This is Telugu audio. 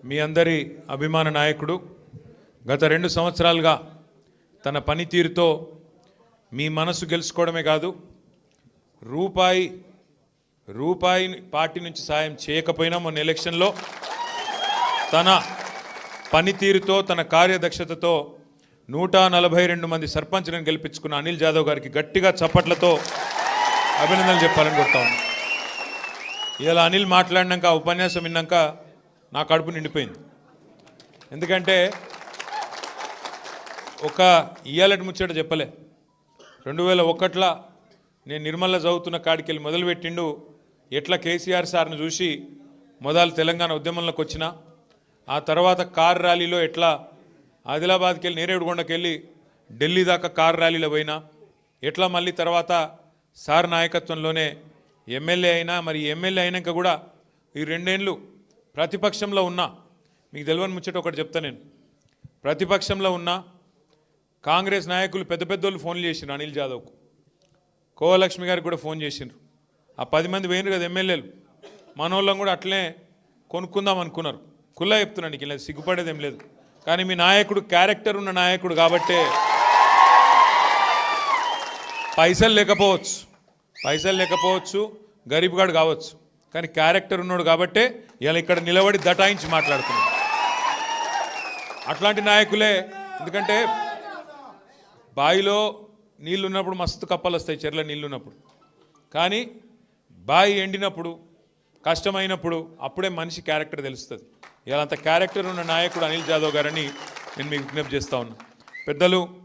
మీ అందరి అభిమాన నాయకుడు గత 2 సంవత్సరాలుగా తన పనితీరుతో మీ మనసు గెలుచుకోవడమే కాదు రూపాయి పార్టీ నుంచి సాయం చేయకపోయినా మొన్న ఎలక్షన్లో తన పనితీరుతో తన కార్యదక్షతతో 142 మంది సర్పంచ్లను గెలిపించుకున్న అనిల్ జాదవ్ గారికి గట్టిగా చప్పట్లతో అభినందనలు చెప్పాలని కోరుతాను. ఇలా అనిల్ మాట్లాడినాక ఉపన్యాసం విన్నాక నా కడుపు నిండిపోయింది. ఎందుకంటే ఒక ఇయ్యాలటి ముచ్చట చెప్పలే. 2001లో నేను నిర్మల్లో చదువుతున్న కాడికి వెళ్ళి మొదలుపెట్టిండు. ఎట్లా కేసీఆర్ సార్ను చూసి మొదలు తెలంగాణ ఉద్యమంలోకి వచ్చిన ఆ తర్వాత కార్ ర్యాలీలో ఎట్లా ఆదిలాబాద్కి వెళ్ళి నేరేడుగొండకి వెళ్ళి ఢిల్లీ దాకా కార్ ర్యాలీలో పోయినా ఎట్లా మళ్ళీ తర్వాత సార్ నాయకత్వంలోనే ఎమ్మెల్యే అయినా మరి ఎమ్మెల్యే అయినాక కూడా ఈ 2 ఏళ్ళు ప్రతిపక్షంలో ఉన్నా. మీకు తెలియని ముచ్చట ఒకటి చెప్తా. నేను ప్రతిపక్షంలో ఉన్నా కాంగ్రెస్ నాయకులు పెద్ద పెద్దోళ్ళు ఫోన్లు చేసిండ్రు అనిల్ జాదవ్కు. కోవలక్ష్మి గారికి కూడా ఫోన్ చేసిండ్రు. ఆ 10 మంది పోయినారు కదా ఎమ్మెల్యేలు, మనోళ్ళం కూడా అట్లనే కొనుక్కుందాం అనుకున్నారు. కుల్లా చెప్తున్నాను, నీకు ఇలా సిగ్గుపడేది ఏం లేదు. కానీ మీ నాయకుడు క్యారెక్టర్ ఉన్న నాయకుడు కాబట్టే పైసలు లేకపోవచ్చు గరీబ్గాడు కావచ్చు, కానీ క్యారెక్టర్ ఉన్నాడు కాబట్టే ఇలా ఇక్కడ నిలబడి దటాయించి మాట్లాడుతున్నాడు. అట్లాంటి నాయకులే. ఎందుకంటే బావిలో నీళ్ళు ఉన్నప్పుడు మస్తు కప్పలు వస్తాయి, చెర్ల నీళ్ళు ఉన్నప్పుడు. కానీ బావి ఎండినప్పుడు కష్టమైనప్పుడు అప్పుడే మనిషి క్యారెక్టర్ తెలుస్తుంది. ఇలా అంత క్యారెక్టర్ ఉన్న నాయకుడు అనిల్ జాదవ్ గారని నేను మీకు విజ్ఞప్తి చేస్తా ఉన్నా. పెద్దలు